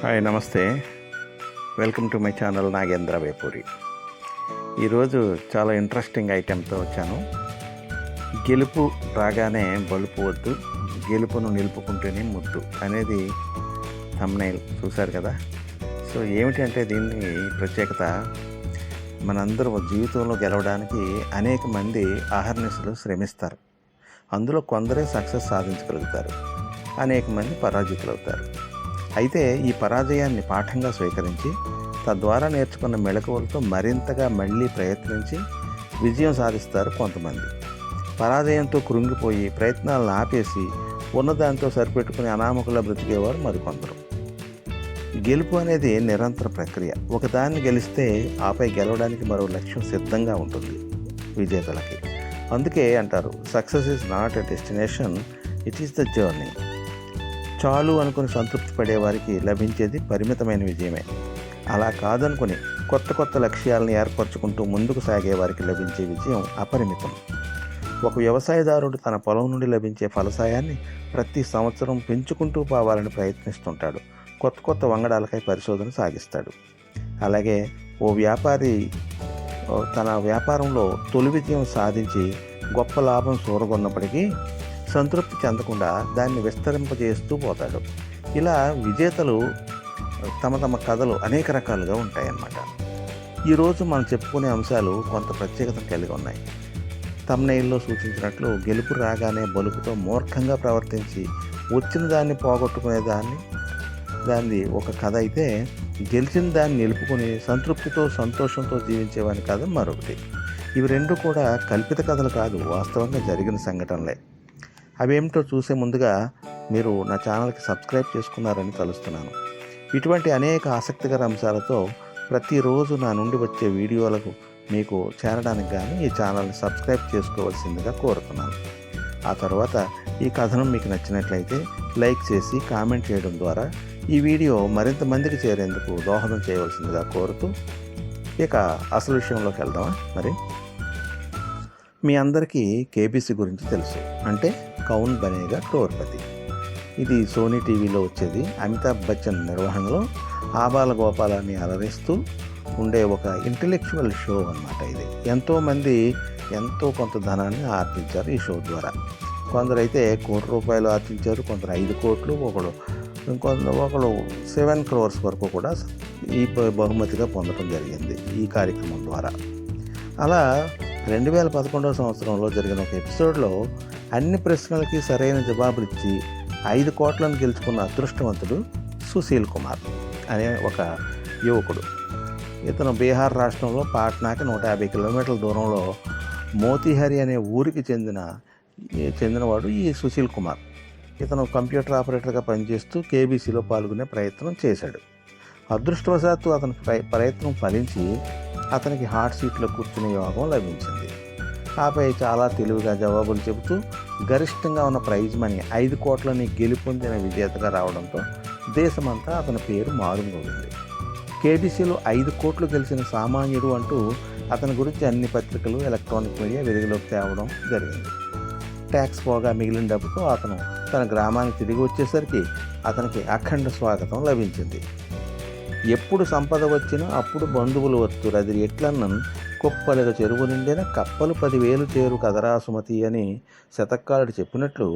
Hi నమస్తే. Welcome to my channel Nagendra Vepuri. ఈరోజు చాలా ఇంట్రెస్టింగ్ ఐటెంతో వచ్చాను. గెలుపు రాగానే బలుపు వద్దు, గెలుపును నిలుపుకుంటేనే ముద్దు అనేది థంబ్నెయిల్ చూశారు కదా. సో ఏమిటంటే దీన్ని ప్రత్యేకత, మనందరూ జీవితంలో గెలవడానికి అనేక మంది అహర్నిశలు శ్రమిస్తారు. అందులో కొందరే సక్సెస్ సాధించగలుగుతారు, అనేక మంది పరాజితులవుతారు. అయితే ఈ పరాజయాన్ని పాఠంగా స్వీకరించి తద్వారా నేర్చుకున్న మెళకువలతో మరింతగా మళ్ళీ ప్రయత్నించి విజయం సాధిస్తారు కొంతమంది. పరాజయంతో కృంగిపోయి ప్రయత్నాలను ఆపేసి ఉన్నదాంతో సరిపెట్టుకుని అనామకులా బ్రతికేవారు మరికొందరు. గెలుపు అనేది నిరంతర ప్రక్రియ. ఒకదాన్ని గెలిస్తే ఆపై గెలవడానికి మరో లక్ష్యం సిద్ధంగా ఉంటుంది విజేతలకి. అందుకే అంటారు, success is not a destination, it is the journey. చాలు అనుకుని సంతృప్తి పడేవారికి లభించేది పరిమితమైన విజయమే. అలా కాదనుకుని కొత్త లక్ష్యాలను ఏర్పరచుకుంటూ ముందుకు సాగే వారికి లభించే విజయం అపరిమితం. ఒక వ్యవసాయదారుడు తన పొలం నుండి లభించే ఫలసాయాన్ని ప్రతి సంవత్సరం పెంచుకుంటూ పోవాలని ప్రయత్నిస్తుంటాడు. కొత్త వంగడాలకై పరిశోధన సాగిస్తాడు. అలాగే ఓ వ్యాపారి తన వ్యాపారంలో తొలి విజయం సాధించి గొప్ప లాభం చూరగొన్నప్పటికీ సంతృప్తి చెందకుండా దాన్ని విస్తరింపజేస్తూ పోతాడు. ఇలా విజేతలు తమ కథలు అనేక రకాలుగా ఉంటాయన్నమాట. ఈరోజు మనం చెప్పుకునే అంశాలు కొంత ప్రత్యేకతను కలిగి ఉన్నాయి. థంబ్నెయిల్లో సూచించినట్లు గెలుపు రాగానే బలుపుతో మూర్ఖంగా ప్రవర్తించి వచ్చిన దాన్ని పోగొట్టుకునే దాన్ని ఒక కథ అయితే, గెలిచిన దాన్ని నిలుపుకొని సంతృప్తితో సంతోషంతో జీవించేవాని కథ మరొకటి. ఇవి రెండు కూడా కల్పిత కథలు కాదు, వాస్తవంగా జరిగిన సంఘటనలే. అవేమిటో చూసే ముందుగా మీరు నా ఛానల్కి సబ్స్క్రైబ్ చేసుకున్నారని తలుస్తున్నాను. ఇటువంటి అనేక ఆసక్తికర అంశాలతో ప్రతిరోజు నా నుండి వచ్చే వీడియోలకు మీకు చేరడానికి కానీ ఈ ఛానల్ని సబ్స్క్రైబ్ చేసుకోవాల్సిందిగా కోరుతున్నాను. ఆ తర్వాత ఈ కథనం మీకు నచ్చినట్లయితే లైక్ చేసి కామెంట్ చేయడం ద్వారా ఈ వీడియో మరింత మందికి చేరేందుకు దోహదం చేయవలసిందిగా కోరుతూ, ఇక అసలు విషయంలోకి వెళ్దామా. మరి మీ అందరికీ కేబీసీ గురించి తెలుసు, అంటే కౌన్ బనేగా క్రోర్పతి. ఇది సోనీ టీవీలో వచ్చేది. అమితాబ్ బచ్చన్ నిర్వహణలో ఆబాల గోపాలాన్ని అలరిస్తూ ఉండే ఒక ఇంటలెక్చువల్ షో అన్నమాట. ఇది ఎంతోమంది కొంత ధనాన్ని ఆర్జించారు ఈ షో ద్వారా. కొందరైతే ₹1 ఆర్జించారు, కొందరు 5 కోట్లు, ఒకడు 7 crores వరకు కూడా ఈ బహుమతిగా పొందడం జరిగింది ఈ కార్యక్రమం ద్వారా. అలా 2011వ సంవత్సరంలో జరిగిన ఒక ఎపిసోడ్లో అన్ని ప్రశ్నలకి సరైన జవాబులు ఇచ్చి 5 కోట్లను గెలుచుకున్న అదృష్టవంతుడు సుశీల్ కుమార్ అనే ఒక యువకుడు. ఇతను బీహార్ రాష్ట్రంలో పాట్నాకి 150 కిలోమీటర్ల దూరంలో మోతీహరి అనే ఊరికి చెందినవాడు ఈ సుశీల్ కుమార్. ఇతను కంప్యూటర్ ఆపరేటర్గా పనిచేస్తూ కేబీసీలో పాల్గొనే ప్రయత్నం చేశాడు. అదృష్టవశాత్తు అతని ప్రయత్నం ఫలించి అతనికి హాట్ సీట్లో కూర్చునే యోగం లభించింది. ఆపై చాలా తెలివిగా జవాబులు చెబుతూ గరిష్టంగా ఉన్న ప్రైజ్ మనీ 5 కోట్లని గెలుపొందిన విజేతగా రావడంతో దేశమంతా అతని పేరు మారుమోగింది. కేబీసీలో 5 కోట్లు గెలిచిన సామాన్యుడు అంటూ అతని గురించి అన్ని పత్రికలు, ఎలక్ట్రానిక్ మీడియా వెలుగులోకి తేవడం జరిగింది. ట్యాక్స్ పోగా మిగిలిన డబ్బుతో అతను తన గ్రామానికి తిరిగి వచ్చేసరికి అతనికి అఖండ స్వాగతం లభించింది. ఎప్పుడు సంపద వచ్చినా అప్పుడు బంధువులు వత్తురు, అది ఎట్లన్నన్ కుప్పలుగా చెరువు నిండిన కప్పలు 10,000 చేరు కదరా సుమతి అని శతకాలుడు చెప్పినట్లు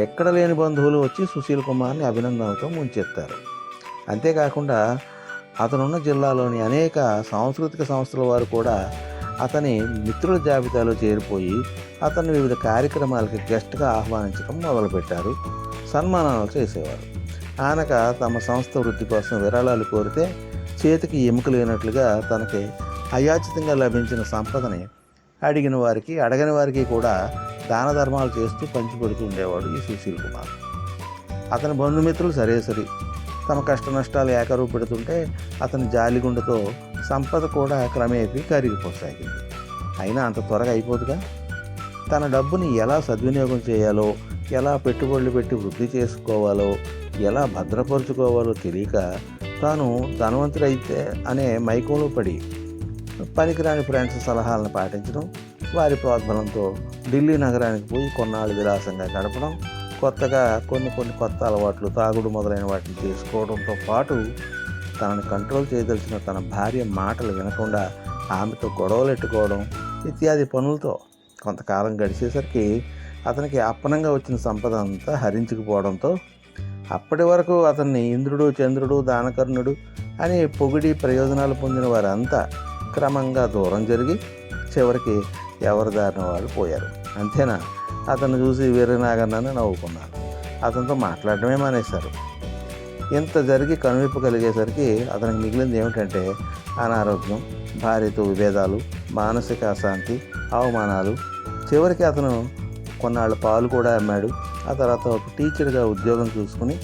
ఎక్కడ లేని బంధువులు వచ్చి సుశీల్ కుమార్ని అభినందనలతో ముంచెత్తారు. అంతేకాకుండా అతనున్న జిల్లాలోని అనేక సాంస్కృతిక సంస్థల వారు కూడా అతని మిత్రుల జాబితాలో చేరిపోయి అతన్ని వివిధ కార్యక్రమాలకి గెస్ట్గా ఆహ్వానించడం మొదలుపెట్టారు. సన్మానాలు చేసేవారు. ఆనక తమ సంస్థ వృద్ధి కోసం విరాళాలు కోరితే చేతికి ఎముక లేనట్లుగా తనకి అయాచితంగా లభించిన సంపదని అడిగిన వారికి అడగని వారికి కూడా దాన ధర్మాలు చేస్తూ పంచిపెడుతూ ఉండేవాడు ఈ సుశీల్ కుమార్. అతని బంధుమిత్రులు సరి తమ కష్ట నష్టాలు ఏకరువు పెడుతుంటే అతని జాలిగుండతో సంపద కూడా క్రమేపీ కరిగిపోసాగింది. అయినా అంత త్వరగా అయిపోదుగా. తన డబ్బుని ఎలా సద్వినియోగం చేయాలో, ఎలా పెట్టుబడులు పెట్టి వృద్ధి చేసుకోవాలో, ఎలా భద్రపరుచుకోవాలో తెలియక తాను ధనవంతుడైతే అనే మైకంలో పడి పనికిరాని ఫ్రెండ్స్ సలహాలను పాటించడం, వారి ప్రోద్బలంతో ఢిల్లీ నగరానికి పోయి కొన్నాళ్ళు విలాసంగా గడపడం, కొత్తగా కొన్ని కొత్త అలవాట్లు, తాగుడు మొదలైన వాటిని చేసుకోవడంతో పాటు తనని కంట్రోల్ చేయదలిచిన తన భార్య మాటలు వినకుండా ఆమెతో గొడవలెట్టుకోవడం ఇత్యాది పనులతో కొంతకాలం గడిచేసరికి అతనికి అప్పనంగా వచ్చిన సంపద అంతా హరించుకుపోవడంతో అప్పటి వరకు అతన్ని ఇంద్రుడు, చంద్రుడు, దానకర్ణుడు అని పొగిడి ప్రయోజనాలు పొందిన వారంతా క్రమంగా దూరం జరిగి చివరికి ఎవరి దారిన వాళ్ళు పోయారు. అంతేనా, అతను చూసి వీరనాగన్నని నవ్వుకున్నారు. అతనితో మాట్లాడడమే మానేశారు. ఇంత జరిగి కనువిప్పు కలిగేసరికి అతనికి మిగిలింది ఏమిటంటే అనారోగ్యం, భార్యతో విభేదాలు, మానసిక అశాంతి, అవమానాలు. చివరికి అతను కొన్నాళ్ళు పాలు కూడా అమ్మాడు. ఆ తర్వాత ఒక టీచర్గా ఉద్యోగం చూసుకుని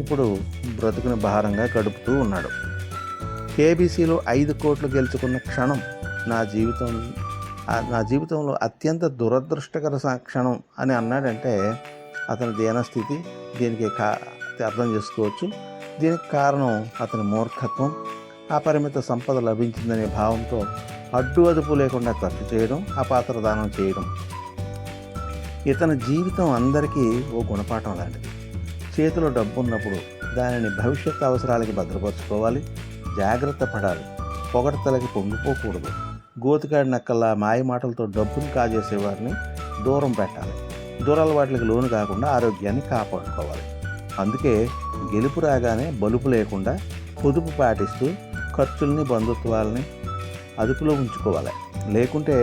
ఇప్పుడు బ్రతుకుని భారంగా గడుపుతూ ఉన్నాడు. కేబీసీలో 5 కోట్లు గెలుచుకున్న క్షణం నా జీవితంలో అత్యంత దురదృష్టకర క్షణం అని అన్నాడంటే అతని దీనస్థితి దీనికి అర్థం చేసుకోవచ్చు. దీనికి కారణం అతని మూర్ఖత్వం, అపరిమిత సంపద లభించిందనే భావంతో అడ్డు అదుపు లేకుండా ఖర్చు చేయడం, అపాత్రదానం చేయడం. ఇతని జీవితం అందరికీ ఓ గుణపాఠం లాంటిది. చేతిలో డబ్బు ఉన్నప్పుడు దానిని భవిష్యత్ అవసరాలకి భద్రపరచుకోవాలి, జాగ్రత్త పడాలి, పొగడతలకి పొంగిపోకూడదు. గోతికాడి నక్కల్లా మాయ మాటలతో డబ్బును కాజేసేవారిని దూరం పెట్టాలి. దురలవాట్లకు లోను కాకుండా ఆరోగ్యాన్ని కాపాడుకోవాలి. అందుకే గెలుపు రాగానే బలుపు లేకుండా పొదుపు పాటిస్తూ ఖర్చుల్ని, బంధుత్వాలని అదుపులో ఉంచుకోవాలి. లేకుంటే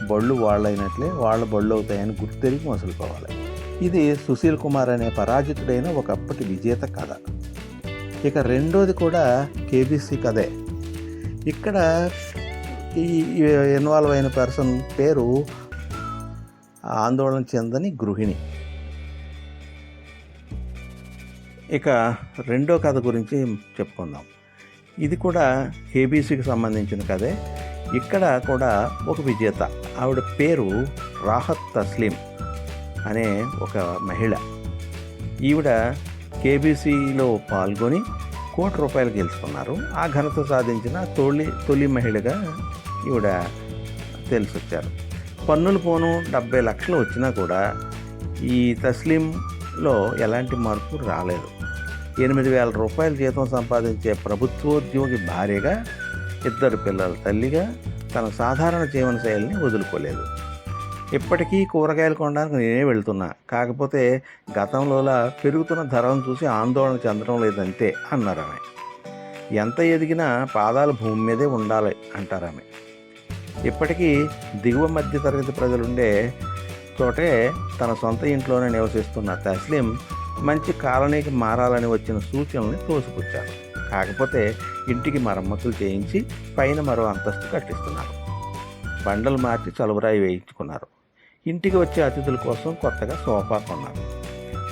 బళ్ళు వాళ్ళైనట్లే వాళ్ళ బళ్ళు అవుతాయని గుర్తెరిగి మసులుకోవాలి. ఇది సుశీల్ కుమార్ అనే పరాజితుడైన ఒకప్పటి విజేత కథ. ఇక రెండోది కూడా కేబీసీ కథే. ఇక్కడ ఈ ఇన్వాల్వ్ అయిన పర్సన్ పేరు ఆందోళన చెందని గృహిణి. ఇక రెండో కథ గురించి చెప్పుకుందాం. ఇది కూడా కేబీసీకి సంబంధించిన కథే. ఇక్కడ కూడా ఒక విజేత, ఆవిడ పేరు రాహత్ తస్లీం అనే ఒక మహిళ. ఈవిడ కేబీసీలో పాల్గొని ₹1 కోటి గెలుచుకున్నారు. ఆ ఘనత సాధించిన తొలి మహిళగా ఈవిడ తెలిసొచ్చారు. పన్నులు పోను 70 లక్షలు వచ్చినా కూడా ఈ తస్లీంలో ఎలాంటి మార్పు రాలేదు. ₹8,000 జీతం సంపాదించే ప్రభుత్వోద్యోగి భార్యగా, 2 పిల్లల తల్లిగా తన సాధారణ జీవనశైలిని వదులుకోలేదు. ఇప్పటికీ కూరగాయలు కొనడానికి నేనే వెళ్తున్నా, కాకపోతే గతంలోలా పెరుగుతున్న ధరలను చూసి ఆందోళన చెందడం లేదంతే అన్నారామె. ఎంత ఎదిగినా పాదాలు భూమి మీదే ఉండాలి అంటారామె. ఇప్పటికీ దిగువ మధ్య తరగతి ప్రజలుండే చోటే తన సొంత ఇంట్లోనే నివసిస్తున్న తస్లీం మంచి కాలనీకి మారాలని వచ్చిన సూచనల్ని తోసిపుచ్చారు. కాకపోతే ఇంటికి మరమ్మతులు చేయించి పైన మరో అంతస్తు కట్టిస్తున్నారు. బండలు మార్చి చలువరాయి వేయించుకున్నారు. ఇంటికి వచ్చే అతిథుల కోసం కొత్తగా సోఫా కొన్నారు.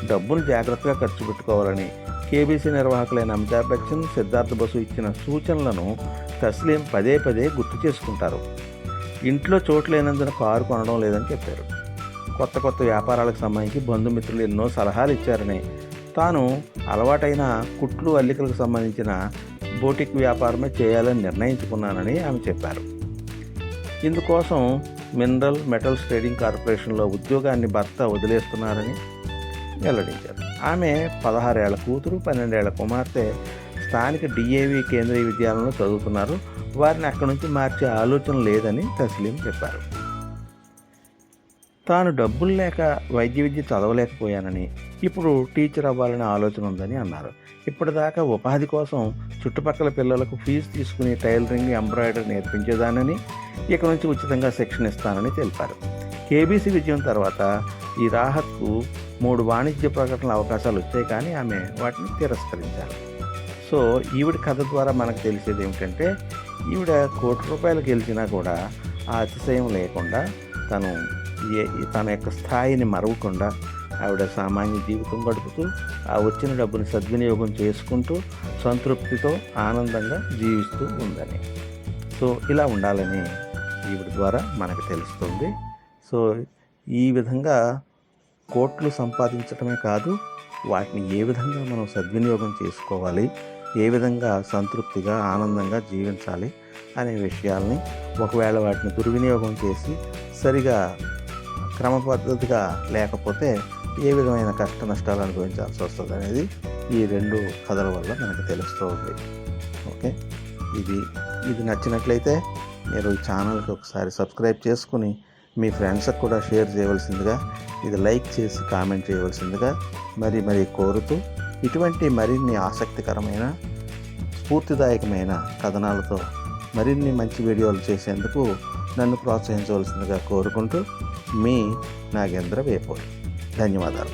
డబ్బును జాగ్రత్తగా ఖర్చు పెట్టుకోవాలని కేబీసీ నిర్వాహకులైన అమితాబ్ బచ్చన్, సిద్ధార్థ బసు ఇచ్చిన సూచనలను తస్లీం పదే గుర్తు చేసుకుంటారు. ఇంట్లో చోటు లేనందున కారు కొనడం లేదని చెప్పారు. కొత్త వ్యాపారాలకు సంబంధించి బంధుమిత్రులు ఎన్నో సలహాలు ఇచ్చారని, తాను అలవాటైన కుట్లు, అల్లికలకు సంబంధించిన బోటిక్ వ్యాపారమే చేయాలని నిర్ణయించుకున్నానని ఆమె చెప్పారు. ఇందుకోసం మినరల్ మెటల్స్ ట్రేడింగ్ కార్పొరేషన్లో ఉద్యోగాన్ని భర్త వదిలేస్తున్నారని వెల్లడించారు. ఆమె 16 ఏళ్ల కూతురు, 12 ఏళ్ల కుమార్తె స్థానిక డిఏవి కేంద్రీయ విద్యాలయంలో చదువుతున్నారు. వారిని అక్కడి నుంచి మార్చే ఆలోచన లేదని తస్లీం చెప్పారు. తాను డబ్బులు లేక వైద్య విద్య చదవలేకపోయానని, ఇప్పుడు టీచర్ అవ్వాలనే ఆలోచన ఉందని అన్నారు. ఇప్పటిదాకా ఉపాధి కోసం చుట్టుపక్కల పిల్లలకు ఫీజు తీసుకుని టైలరింగ్, ఎంబ్రాయిడరీ నేర్పించేదానని, ఇక నుంచి ఉచితంగా శిక్షణ ఇస్తానని తెలిపారు. కేబీసీ విజయం తర్వాత ఈ రాహత్కు 3 వాణిజ్య ప్రకటనల అవకాశాలు వచ్చాయి, కానీ ఆమె వాటిని తిరస్కరించారు. సో ఈవిడ కథ ద్వారా మనకు తెలిసేది ఏమిటంటే, ఈవిడ ₹1 కోటి గెలిచినా కూడా ఆ అతిశయం లేకుండా తన యొక్క స్థాయిని మరవకుండా ఆవిడ సామాన్య జీవితం గడుపుతూ ఆ వచ్చిన డబ్బుని సద్వినియోగం చేసుకుంటూ సంతృప్తితో ఆనందంగా జీవిస్తూ ఉందని. సో ఇలా ఉండాలని ఈవిడ ద్వారా మనకు తెలుస్తుంది. సో ఈ విధంగా కోట్లు సంపాదించడమే కాదు, వాటిని ఏ విధంగా మనం సద్వినియోగం చేసుకోవాలి, ఏ విధంగా సంతృప్తిగా ఆనందంగా జీవించాలి అనే విషయాల్ని, ఒకవేళ వాటిని దుర్వినియోగం చేసి సరిగా క్రమపద్ధతిగా లేకపోతే ఏ విధమైన కష్ట నష్టాలు అనుభవించాల్సి వస్తుంది అనేది ఈ 2 కథల వల్ల మనకు తెలుస్తూ ఉంది. ఓకే, ఇది నచ్చినట్లయితే మీరు ఈ ఛానల్కి ఒకసారి సబ్స్క్రైబ్ చేసుకుని మీ ఫ్రెండ్స్కి కూడా షేర్ చేయవలసిందిగా, ఇది లైక్ చేసి కామెంట్ చేయవలసిందిగా మరి కోరుతూ, ఇటువంటి మరిన్ని ఆసక్తికరమైన స్ఫూర్తిదాయకమైన కథనాలతో మరిన్ని మంచి వీడియోలు చేసేందుకు నన్ను ప్రోత్సహించవలసిందిగా కోరుకుంటూ మీ నాగేంద్ర వేపూరి. ధన్యవాదాలు.